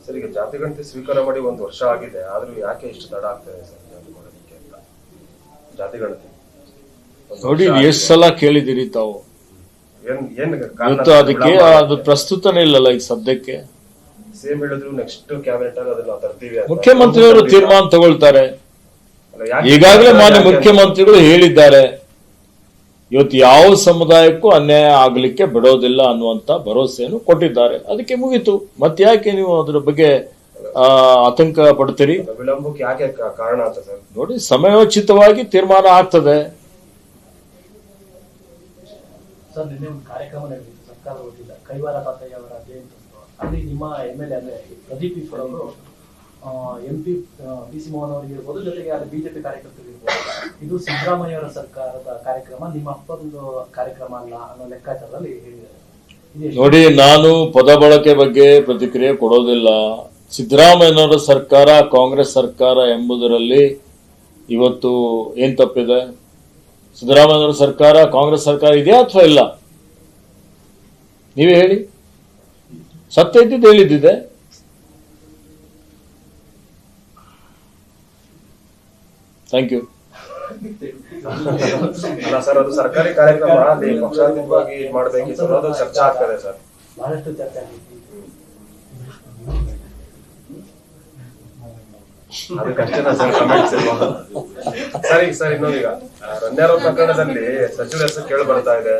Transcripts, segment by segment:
Sir, ಈಗ ಜಾತಿ ಗಣತಿ ಸ್ವೀಕಾರ ಮಾಡಿ 1 ವರ್ಷ ಆಗಿದೆ, ಆದ್ರೂ ಯಾಕೆ ಇಷ್ಟು ತಡ ಆಗ್ತದೆ ಸರ್ ಜಾತಿ ಮಾಡೋದಕ್ಕೆ ಅಂತ? ಜಾತಿ ಗಣತಿ ನೋಡಿ, ಎಷ್ಟು ಸಲ ಕೇಳಿದಿರಿ ತಾವು? ಇವತ್ತು ಅದಕ್ಕೆ ಅದು ಪ್ರಸ್ತುತನೇ ಇಲ್ಲಲ್ಲ ಈಗ ಸದ್ಯಕ್ಕೆ. ಸೇಮ್ ಹೇಳಿದ್ರು ನೆಕ್ಸ್ಟ್ ಕ್ಯಾಬಿನೆಟ್ ಆಗಿ ಅದನ್ನ ತರ್ತೀವಿ. ಮುಖ್ಯಮಂತ್ರಿಗಳು ತೀರ್ಮಾನ ತಗೊಳ್ತಾರೆ. ಈಗಾಗಲೇ ಮಾನ್ಯ ಮುಖ್ಯಮಂತ್ರಿಗಳು ಹೇಳಿದ್ದಾರೆ, ಇವತ್ತು ಯಾವ ಸಮುದಾಯಕ್ಕೂ ಅನ್ಯಾಯ ಆಗ್ಲಿಕ್ಕೆ ಬಿಡೋದಿಲ್ಲ ಅನ್ನುವಂತ ಭರವಸೆಯನ್ನು ಕೊಟ್ಟಿದ್ದಾರೆ. ಅದಕ್ಕೆ ಮುಗೀತು. ಮತ್ತೆ ಯಾಕೆ ನೀವು ಅದರ ಬಗ್ಗೆ ಆತಂಕ ಪಡ್ತೀರಿ? ವಿಳಂಬಕ್ಕೆ ಯಾಕೆ ಕಾರಣ ಅಂತ ಸರ್? ನೋಡಿ, ಸಮಯೋಚಿತವಾಗಿ ತೀರ್ಮಾನ ಆಗ್ತದೆ. ಸರ್, ನಿನ್ನೆ ಒಂದು ಕಾರ್ಯಕ್ರಮ ನಡೆದಿತ್ತು ಸರ್ಕಾರದ ವತಿಯಿಂದ, ಕೈವಾರ ತಾತಯ್ಯ ಅವರ ಜಯಂತಿ. ಅಲ್ಲಿ ನಿಮ್ಮ MLA ಅಂದ್ರೆ ಪ್ರದೀಪ್ ಈಶ್ವರ್ ಅವರು MP PC ಮೋಹನ್ ಅವರಿಗೆ ಇರ್ಬೋದು, ಜೊತೆಗೆ ಅಲ್ಲಿ ಬಿಜೆಪಿ ಕಾರ್ಯಕರ್ತರು ಇರ್ಬೋದು, ಇದು ಸಿದ್ದರಾಮಯ್ಯ ಅವರ ಸರ್ಕಾರದ ಕಾರ್ಯಕ್ರಮ, ನಿಮ್ಮ ಅಪ್ಪಂದು ಕಾರ್ಯಕ್ರಮ ಅಲ್ಲ ಅನ್ನೋ ಲೆಕ್ಕಾಚಾರದಲ್ಲಿ ಹೇಳಿದ್ದಾರೆ. ನೋಡಿ, ನಾನು ಪದ ಬಳಕೆ ಬಗ್ಗೆ ಪ್ರತಿಕ್ರಿಯೆ ಕೊಡೋದಿಲ್ಲ. ಸಿದ್ದರಾಮಯ್ಯನವರ ಸರ್ಕಾರ ಕಾಂಗ್ರೆಸ್ ಸರ್ಕಾರ ಎಂಬುದರಲ್ಲಿ ಇವತ್ತು ಏನ್ ತಪ್ಪಿದೆ? ಸಿದ್ದರಾಮಯ್ಯನವರ ಸರ್ಕಾರ ಕಾಂಗ್ರೆಸ್ ಸರ್ಕಾರ ಇದೆಯಾ ಅಥವಾ ಇಲ್ಲ? ನೀವೇ ಹೇಳಿ. ಸತ್ಯ ಇದ್ದಿದ್ದು ಹೇಳಿದ್ದಿದೆ. Thank you. ಅಲ್ಲ ಸರ್, ಅದು ಸರ್ಕಾರಿ ಕಾರ್ಯಕ್ರಮ, ಅಲ್ಲಿ ಪಕ್ಷಾತೀತವಾಗಿ ಮಾಡಬೇಕಿತ್ತು, ಅದು ಚರ್ಚೆ ಆಗ್ತದೆ ಸರ್, ಬಹಳಷ್ಟು ಚರ್ಚೆ ಆಗಿತ್ತು. ಅದಕ್ಕಷ್ಟೇ ಸರ್ ಕಮೆಂಟ್ಸ್ ಇಲ್ವಾ? ಸರ್, ಈಗ ಸರ್ ಇನ್ನೊಂದೀಗ ರನ್ಯಾರೋ ಪ್ರಕರಣದಲ್ಲಿ ಸಚಿವ ಹೆಸರು ಕೇಳಿ ಬರ್ತಾ ಇದೆ.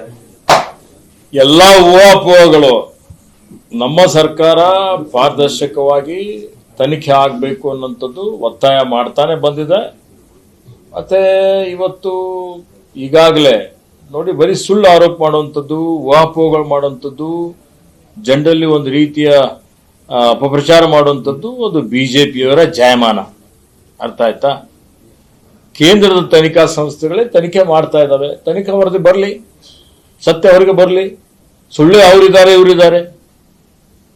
ಎಲ್ಲಾ ಊಹಾಪೋಹಗಳು. ನಮ್ಮ ಸರ್ಕಾರ ಪಾರದರ್ಶಕವಾಗಿ ತನಿಖೆ ಆಗಬೇಕು ಅನ್ನೋಂಥದ್ದು ಒತ್ತಾಯ ಮಾಡ್ತಾನೆ ಬಂದಿದೆ. ಮತ್ತೆ ಇವತ್ತು ಈಗಾಗಲೇ ನೋಡಿ, ಬರೀ ಸುಳ್ಳು ಆರೋಪ ಮಾಡುವಂಥದ್ದು, ಊಹಾಪೋಹಗಳು ಮಾಡುವಂಥದ್ದು, ಜನರಲ್ಲಿ ಒಂದು ರೀತಿಯ ಅಪಪ್ರಚಾರ ಮಾಡುವಂಥದ್ದು ಅದು ಬಿಜೆಪಿಯವರ ಜಾಯಮಾನ. ಅರ್ಥ ಆಯ್ತಾ? ಕೇಂದ್ರದ ತನಿಖಾ ಸಂಸ್ಥೆಗಳೇ ತನಿಖೆ ಮಾಡ್ತಾ ಇದ್ದಾವೆ. ತನಿಖಾ ವರದಿ ಬರಲಿ, ಸತ್ಯ ಹೊರಗೆ ಬರಲಿ. ಸುಳ್ಳು ಅವರಿದ್ದಾರೆ, ಇವರಿದ್ದಾರೆ,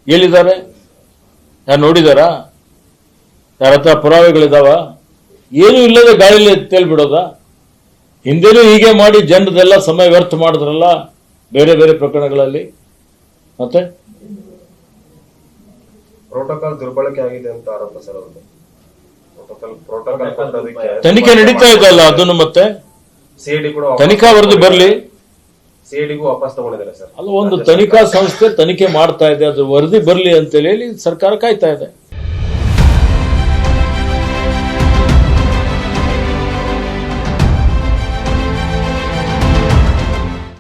ಎಲ್ಲಿದ್ದಾರೆ? ಯಾರು ನೋಡಿದಾರಾ? ಯಾರ ಹತ್ರ ಪುರಾವೆಗಳಿದಾವ? ಏನೂ ಇಲ್ಲದೆ ಗಾಳಿಲಿ ತೇಲ್ಬಿಡೋದಾ? ಹಿಂದೆನೂ ಹೀಗೆ ಮಾಡಿ ಜನರದೆಲ್ಲ ಸಮಯ ವ್ಯರ್ಥ ಮಾಡಿದ್ರಲ್ಲ ಬೇರೆ ಬೇರೆ ಪ್ರಕರಣಗಳಲ್ಲಿ. ಮತ್ತೆ ಪ್ರೋಟೋಕಾಲ್ ದುರ್ಬಳಕೆ ಆಗಿದೆ ಅಂತ ಆರೋಪ ಸರ್ ಅವ್ರದ್ದು. ಪ್ರೋಟೋಕಾಲ್ ಕೊಟ್ಟೋದಕ್ಕೆ ತನಿಖೆ ನಡೀತಾ ಇದೆಯಲ್ಲ, ಅದನ್ನು ಮತ್ತೆ ಸಿಐಡಿ ಕೂಡ ತನಿಖಾ ವರದಿ ಬರಲಿ. ಸಿಐಡಿಗೂ ವಾಪಸ್ ತಗೊಂಡಿದ್ದಾರೆ ಸರ್. ಅಲ್ಲ, ಒಂದು ತನಿಖಾ ಸಂಸ್ಥೆ ತನಿಖೆ ಮಾಡ್ತಾ ಇದೆ, ಅದು ವರದಿ ಬರಲಿ ಅಂತೇಳಿ ಸರ್ಕಾರ ಕಾಯ್ತಾ ಇದೆ.